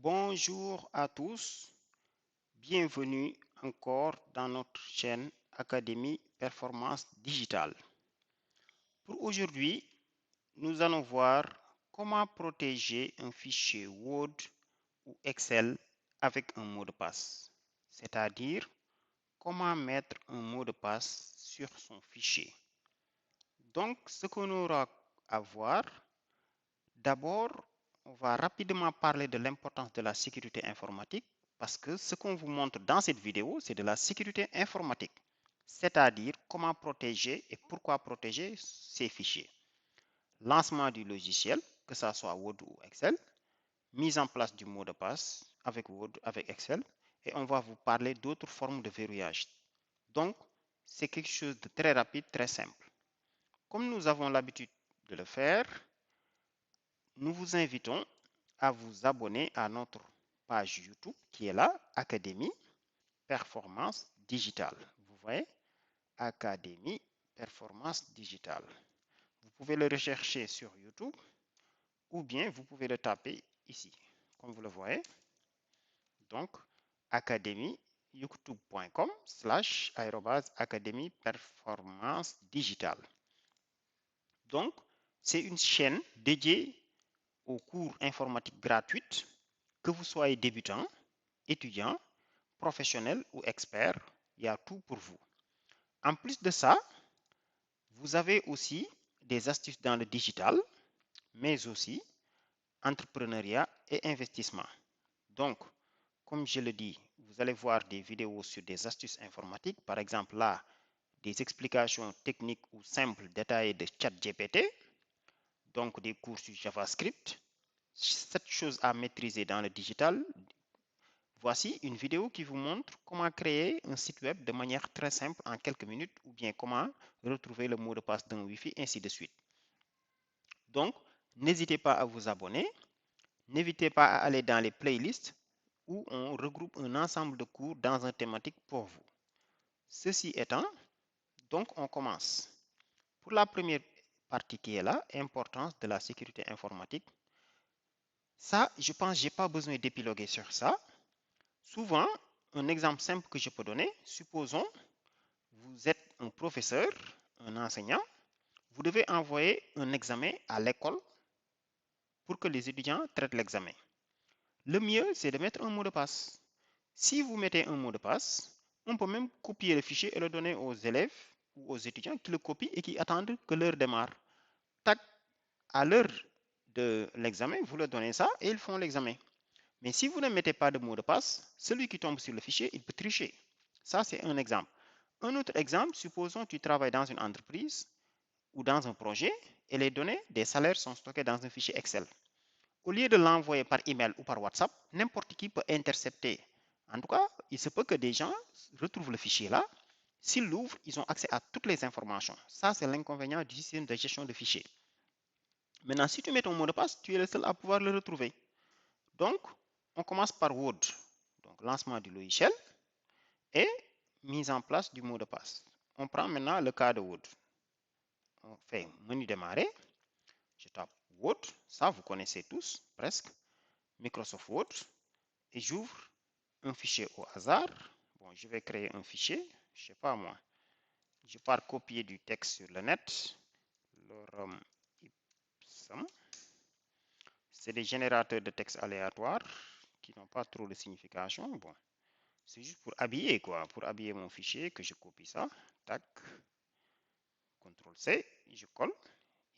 Bonjour à tous, bienvenue encore dans notre chaîne Académie Performance Digitale. Pour aujourd'hui, nous allons voir comment protéger un fichier Word ou Excel avec un mot de passe, c'est-à-dire comment mettre un mot de passe sur son fichier. Donc, ce qu'on aura à voir, d'abord, on va rapidement parler de l'importance de la sécurité informatique parce que ce qu'on vous montre dans cette vidéo, c'est de la sécurité informatique, c'est-à-dire comment protéger et pourquoi protéger ces fichiers. Lancement du logiciel, que ce soit Word ou Excel, mise en place du mot de passe avec Word, avec Excel, et on va vous parler d'autres formes de verrouillage. Donc, c'est quelque chose de très rapide, très simple. Comme nous avons l'habitude de le faire, nous vous invitons à vous abonner à notre page YouTube qui est là, Académie Performance Digitale. Vous voyez, Académie Performance Digitale. Vous pouvez le rechercher sur YouTube ou bien vous pouvez le taper ici, comme vous le voyez. Donc, académie youtube.com/académie performance digitale. Donc, c'est une chaîne dédiée aux cours informatiques gratuites, que vous soyez débutant, étudiant, professionnel ou expert, il y a tout pour vous. En plus de ça, vous avez aussi des astuces dans le digital, mais aussi entrepreneuriat et investissement. Donc, comme je le dis, vous allez voir des vidéos sur des astuces informatiques, par exemple là, des explications techniques ou simples détaillées de ChatGPT, donc des cours sur JavaScript, 7 choses à maîtriser dans le digital. Voici une vidéo qui vous montre comment créer un site web de manière très simple en quelques minutes ou bien comment retrouver le mot de passe d'un Wi-Fi, ainsi de suite. Donc, n'hésitez pas à vous abonner. N'hésitez pas à aller dans les playlists où on regroupe un ensemble de cours dans un thématique pour vous. Ceci étant, donc on commence. Pour la première partie qui est là, importance de la sécurité informatique. Ça, je pense que je n'ai pas besoin d'épiloguer sur ça. Souvent, un exemple simple que je peux donner, supposons vous êtes un professeur, un enseignant, vous devez envoyer un examen à l'école pour que les étudiants traitent l'examen. Le mieux, c'est de mettre un mot de passe. Si vous mettez un mot de passe, on peut même copier le fichier et le donner aux élèves ou aux étudiants qui le copient et qui attendent que l'heure démarre. Tac, à l'heure de l'examen, vous leur donnez ça et ils font l'examen. Mais si vous ne mettez pas de mot de passe, celui qui tombe sur le fichier, il peut tricher. Ça, c'est un exemple. Un autre exemple, supposons que tu travailles dans une entreprise ou dans un projet et les données des salaires sont stockées dans un fichier Excel. Au lieu de l'envoyer par email ou par WhatsApp, n'importe qui peut intercepter. En tout cas, il se peut que des gens retrouvent le fichier là. S'ils l'ouvrent, ils ont accès à toutes les informations. Ça, c'est l'inconvénient du système de gestion de fichiers. Maintenant, si tu mets ton mot de passe, tu es le seul à pouvoir le retrouver. Donc, on commence par Word. Donc, lancement du logiciel et mise en place du mot de passe. On prend maintenant le cas de Word. On fait menu démarrer. Je tape Word. Ça, vous connaissez tous, presque. Microsoft Word. Et j'ouvre un fichier au hasard. Bon, je vais créer un fichier. Je ne sais pas moi. Je pars copier du texte sur le net. Lorem ipsum. C'est des générateurs de texte aléatoires qui n'ont pas trop de signification. Bon, c'est juste pour habiller quoi, pour habiller mon fichier que je copie ça. Tac. CTRL C, je colle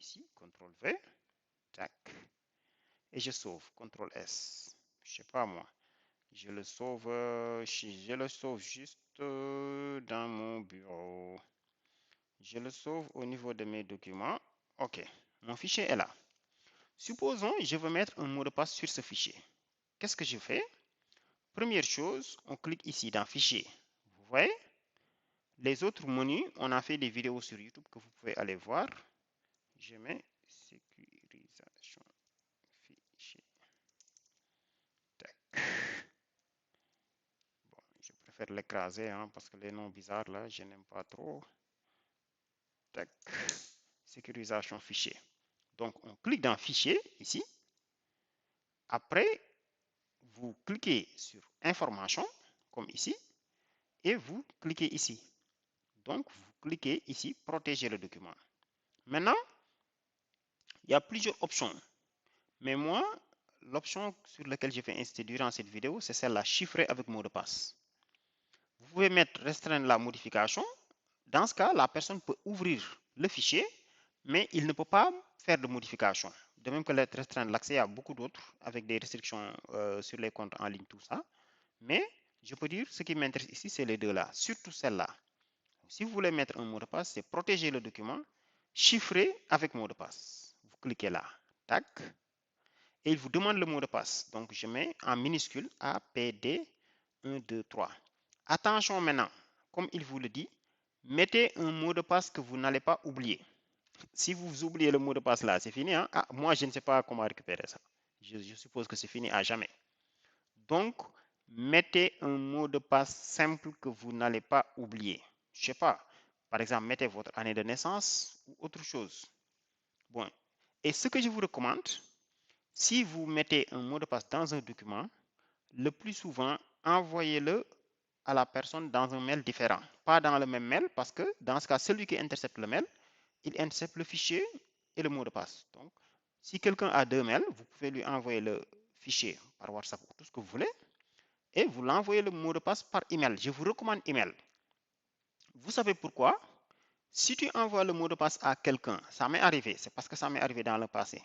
ici, CTRL V, tac. Et je sauve, CTRL S. Je sais pas moi. Je le sauve juste dans mon bureau. Je le sauve au niveau de mes documents. OK, mon fichier est là. Supposons je veux mettre un mot de passe sur ce fichier. Qu'est-ce que je fais? Première chose, on clique ici dans Fichier. Vous voyez? Les autres menus, on a fait des vidéos sur YouTube que vous pouvez aller voir. Je mets sécurisation fichier. Tac. Bon, je préfère l'écraser hein, parce que les noms bizarres là, je n'aime pas trop. Tac. Sécurisation fichier. Donc, on clique dans Fichier ici. Après, vous cliquez sur information, comme ici, et vous cliquez ici. Donc, vous cliquez ici, protéger le document. Maintenant, il y a plusieurs options. Mais moi, l'option sur laquelle je vais insister durant cette vidéo, c'est celle-là, chiffrer avec mot de passe. Vous pouvez mettre restreindre la modification. Dans ce cas, la personne peut ouvrir le fichier, mais il ne peut pas faire de modification. De même que lettre restreindre l'accès à beaucoup d'autres avec des restrictions sur les comptes en ligne, tout ça. Mais je peux dire, ce qui m'intéresse ici, c'est les deux-là, surtout celle-là. Si vous voulez mettre un mot de passe, c'est protéger le document, chiffrer avec mot de passe. Vous cliquez là, tac, et il vous demande le mot de passe. Donc, je mets en minuscule APD 1, 2, 3. Attention maintenant, comme il vous le dit, mettez un mot de passe que vous n'allez pas oublier. Si vous oubliez le mot de passe là, c'est fini. Hein? Ah, moi, je ne sais pas comment récupérer ça. Je suppose que c'est fini à jamais. Donc, mettez un mot de passe simple que vous n'allez pas oublier. Je ne sais pas. Par exemple, mettez votre année de naissance ou autre chose. Bon. Et ce que je vous recommande, si vous mettez un mot de passe dans un document, le plus souvent, envoyez-le à la personne dans un mail différent. Pas dans le même mail, parce que dans ce cas, celui qui intercepte le mail, il intercepte le fichier et le mot de passe. Donc, si quelqu'un a deux mails, vous pouvez lui envoyer le fichier par WhatsApp ou tout ce que vous voulez, et vous l'envoyez le mot de passe par email. Je vous recommande email. Vous savez pourquoi? Si tu envoies le mot de passe à quelqu'un, ça m'est arrivé, c'est parce que ça m'est arrivé dans le passé.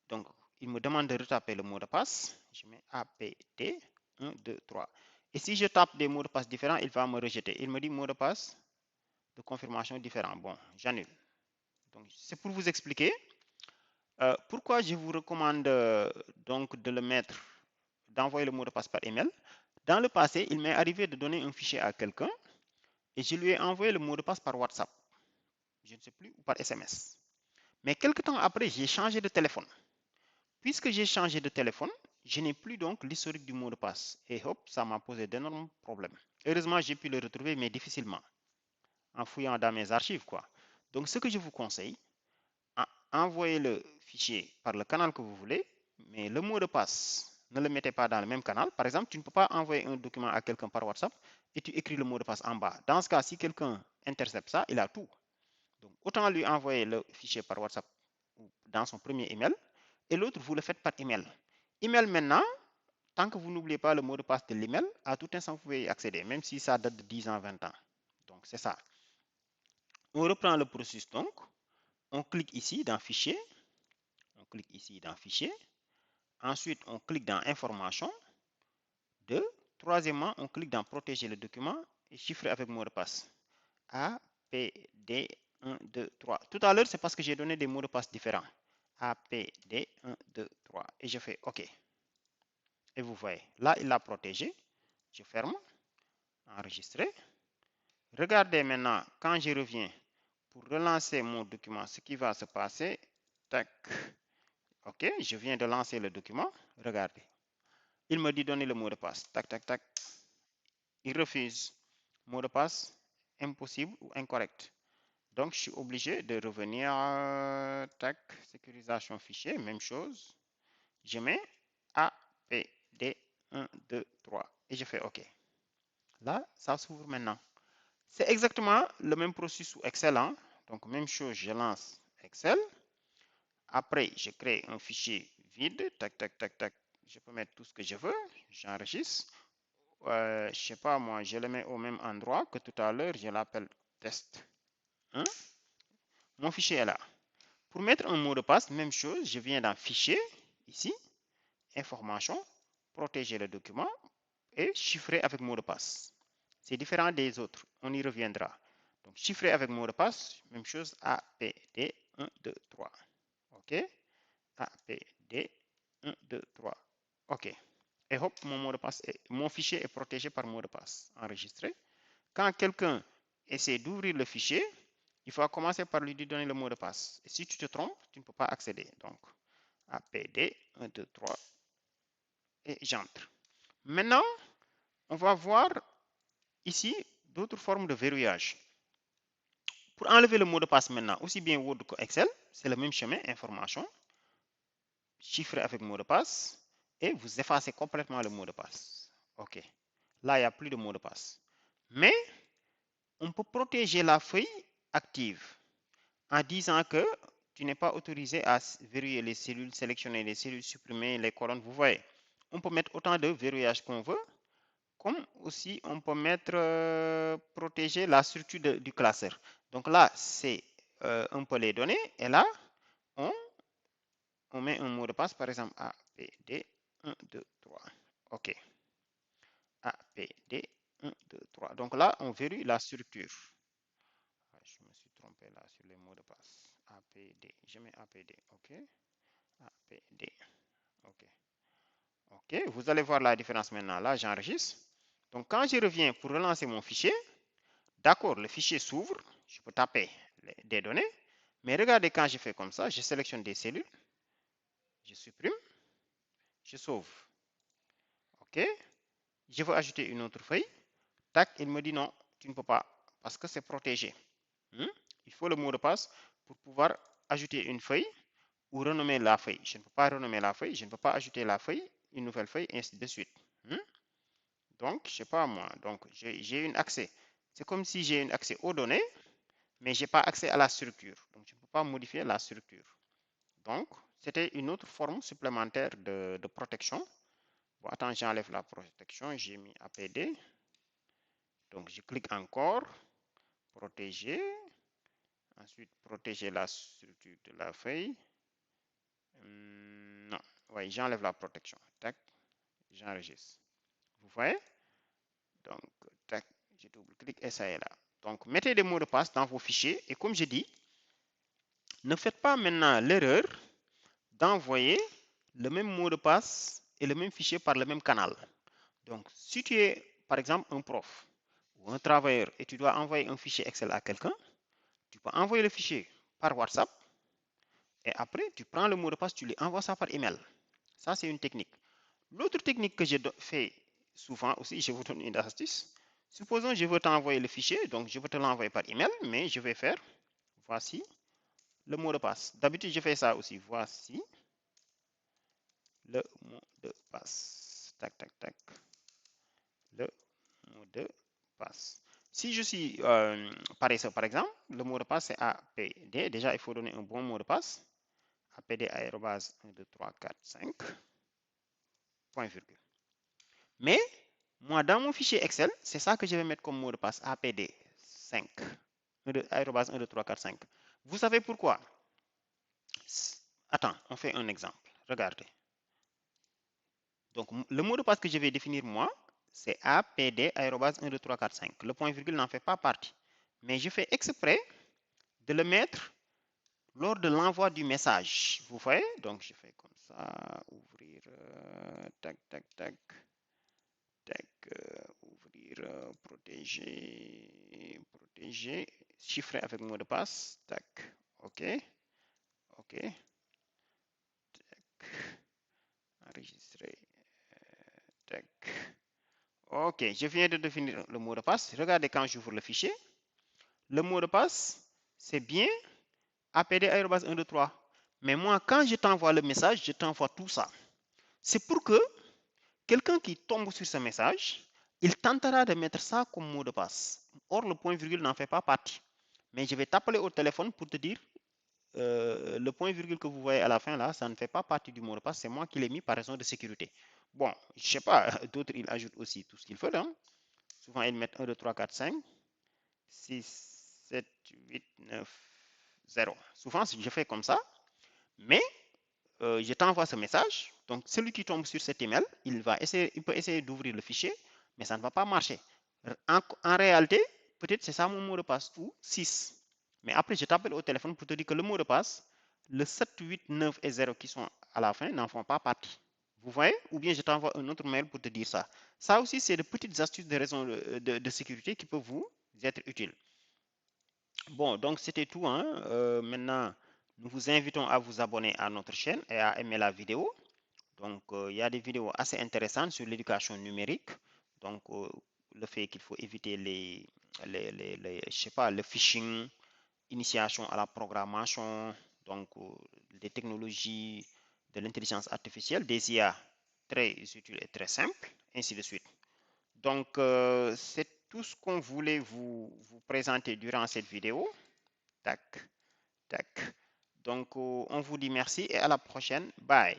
Donc, il me demande de retaper le mot de passe. Je mets APT 1, 2, 3. Et si je tape des mots de passe différents, il va me rejeter. Il me dit mot de passe de confirmation différent. Bon, j'annule. Donc, c'est pour vous expliquer pourquoi je vous recommande donc de le mettre, d'envoyer le mot de passe par email. Dans le passé, il m'est arrivé de donner un fichier à quelqu'un et je lui ai envoyé le mot de passe par WhatsApp. Je ne sais plus, ou par SMS. Mais quelque temps après, j'ai changé de téléphone. Puisque j'ai changé de téléphone, je n'ai plus donc l'historique du mot de passe. Et hop, ça m'a posé d'énormes problèmes. Heureusement, j'ai pu le retrouver, mais difficilement, en fouillant dans mes archives, quoi. Donc, ce que je vous conseille, envoyez le fichier par le canal que vous voulez, mais le mot de passe, ne le mettez pas dans le même canal. Par exemple, tu ne peux pas envoyer un document à quelqu'un par WhatsApp et tu écris le mot de passe en bas. Dans ce cas, si quelqu'un intercepte ça, il a tout. Donc, autant lui envoyer le fichier par WhatsApp ou dans son premier email, et l'autre, vous le faites par email. Email maintenant, tant que vous n'oubliez pas le mot de passe de l'email, à tout instant, vous pouvez y accéder, même si ça date de 10 ans, 20 ans. Donc, c'est ça. On reprend le processus donc. On clique ici dans Fichier. On clique ici dans Fichier. Ensuite, on clique dans Information. 2. Troisièmement, on clique dans Protéger le document et chiffrer avec mot de passe. A, P, D, 1, 2, 3. Tout à l'heure, c'est parce que j'ai donné des mots de passe différents. A, P, D, 1, 2, 3. Et je fais OK. Et vous voyez, là, il l'a protégé. Je ferme. Enregistrer. Regardez maintenant, quand je reviens pour relancer mon document, ce qui va se passer. Tac. OK, je viens de lancer le document. Regardez. Il me dit donner le mot de passe. Tac, tac, tac. Il refuse. Mot de passe impossible ou incorrect. Donc, je suis obligé de revenir. Tac. Sécurisation fichier. Même chose. Je mets APD 1, 2, 3. Et je fais OK. Là, ça s'ouvre maintenant. C'est exactement le même processus sous Excel. Hein? Donc, même chose, je lance Excel. Après, je crée un fichier vide. Tac, tac, tac, tac. Je peux mettre tout ce que je veux. J'enregistre. Je ne sais pas, moi, je le mets au même endroit que tout à l'heure. Je l'appelle test 1. Mon fichier est là. Pour mettre un mot de passe, même chose. Je viens dans Fichier, ici, Information, protéger le document et chiffrer avec mot de passe. C'est différent des autres. On y reviendra. Donc, chiffrer avec mot de passe, même chose, APD 1, 2, 3. OK? APD 1, 2, 3. OK. Et hop, mon fichier est protégé par mot de passe. Enregistré. Quand quelqu'un essaie d'ouvrir le fichier, il faut commencer par lui donner le mot de passe. Et si tu te trompes, tu ne peux pas accéder. Donc, APD 1, 2, 3. Et j'entre. Maintenant, on va voir ici d'autres formes de verrouillage. Pour enlever le mot de passe maintenant, aussi bien Word que Excel, c'est le même chemin, information, chiffrer avec mot de passe, et vous effacez complètement le mot de passe. OK. Là, il n'y a plus de mot de passe. Mais on peut protéger la feuille active en disant que tu n'es pas autorisé à verrouiller les cellules, sélectionner les cellules, supprimer les colonnes. Vous voyez, on peut mettre autant de verrouillage qu'on veut, comme aussi on peut mettre protéger la structure du classeur. Donc là, c'est un peu les données, et là, on met un mot de passe, par exemple APD 1, 2, 3. OK. APD 1, 2, 3. Donc là, on verrouille la structure. Je me suis trompé là sur les mots de passe. APD. Je mets APD. OK. APD. OK. OK. Vous allez voir la différence maintenant. Là, j'enregistre. Donc, quand je reviens pour relancer mon fichier, d'accord, le fichier s'ouvre. Je peux taper des données. Mais regardez, quand je fais comme ça, je sélectionne des cellules. Je supprime. Je sauve. OK. Je veux ajouter une autre feuille. Tac, il me dit non, tu ne peux pas parce que c'est protégé. Il faut le mot de passe pour pouvoir ajouter une feuille ou renommer la feuille. Je ne peux pas renommer la feuille, je ne peux pas ajouter la feuille, une nouvelle feuille, et ainsi de suite. Donc, je ne sais pas moi. Donc, j'ai un accès. C'est comme si j'ai un accès aux données, mais je n'ai pas accès à la structure. Donc, je ne peux pas modifier la structure. Donc, c'était une autre forme supplémentaire de protection. Bon, attends, j'enlève la protection. J'ai mis APD. Donc, je clique encore. Protéger. Ensuite, protéger la structure de la feuille. Non, oui, j'enlève la protection. Tac, j'enregistre. Vous voyez? Donc, tac, je double-clique et ça est là. Donc, mettez des mots de passe dans vos fichiers. Et comme je dis, ne faites pas maintenant l'erreur d'envoyer le même mot de passe et le même fichier par le même canal. Donc, si tu es, par exemple, un prof ou un travailleur et tu dois envoyer un fichier Excel à quelqu'un, tu peux envoyer le fichier par WhatsApp et après, tu prends le mot de passe, tu lui envoies ça par email. Ça, c'est une technique. L'autre technique que je fais souvent aussi, je vous donne une astuce. Supposons je veux t'envoyer le fichier, donc je veux te l'envoyer par email, mais je vais faire, voici le mot de passe. D'habitude, je fais ça aussi. Voici le mot de passe. Tac, tac, tac. Le mot de passe. Si je suis paresseux, par exemple, le mot de passe c'est APD. Déjà, il faut donner un bon mot de passe. APD arrobase 1, 2, 3, 4, 5. Point virgule. Mais moi, dans mon fichier Excel, c'est ça que je vais mettre comme mot de passe APD 5. Arrobase 1, 2, 3, 4, 5. Vous savez pourquoi? Attends, on fait un exemple. Regardez. Donc, le mot de passe que je vais définir moi, c'est APD arrobase 1, 2, 3, 4, 5. Le point virgule n'en fait pas partie. Mais je fais exprès de le mettre lors de l'envoi du message. Vous voyez? Donc, je fais comme ça. Ouvrir. Tac, tac, tac. Tac, ouvrir, protéger, protéger, chiffrer avec mot de passe. Tac, OK, OK, tac, enregistrer, tac. OK, je viens de définir le mot de passe. Regardez quand j'ouvre le fichier. Le mot de passe, c'est bien APD 1, 2, 3. Mais moi, quand je t'envoie le message, je t'envoie tout ça. C'est pour que quelqu'un qui tombe sur ce message, il tentera de mettre ça comme mot de passe. Or, le point virgule n'en fait pas partie. Mais je vais t'appeler au téléphone pour te dire, le point virgule que vous voyez à la fin là, ça ne fait pas partie du mot de passe. C'est moi qui l'ai mis par raison de sécurité. Bon, je ne sais pas, d'autres, ils ajoutent aussi tout ce qu'il faut. Hein. Souvent, ils mettent 1, 2, 3, 4, 5, 6, 7, 8, 9, 0. Souvent, je fais comme ça. Mais je t'envoie ce message. Donc, celui qui tombe sur cet email, il peut essayer d'ouvrir le fichier, mais ça ne va pas marcher. En réalité, peut-être c'est ça mon mot de passe ou 6. Mais après, je t'appelle au téléphone pour te dire que le mot de passe, le 7, 8, 9 et 0 qui sont à la fin n'en font pas partie. Vous voyez? Ou bien je t'envoie un autre mail pour te dire ça. Ça aussi, c'est de petites astuces de raison de sécurité qui peuvent vous être utiles. Bon, donc c'était tout. Hein. Maintenant, nous vous invitons à vous abonner à notre chaîne et à aimer la vidéo. Donc, il y a des vidéos assez intéressantes sur l'éducation numérique. Donc, le fait qu'il faut éviter je sais pas, le phishing, initiation à la programmation, donc des technologies de l'intelligence artificielle, des IA très utile et très simple, ainsi de suite. Donc, c'est tout ce qu'on voulait vous présenter durant cette vidéo. Tac, tac. Donc, on vous dit merci et à la prochaine. Bye.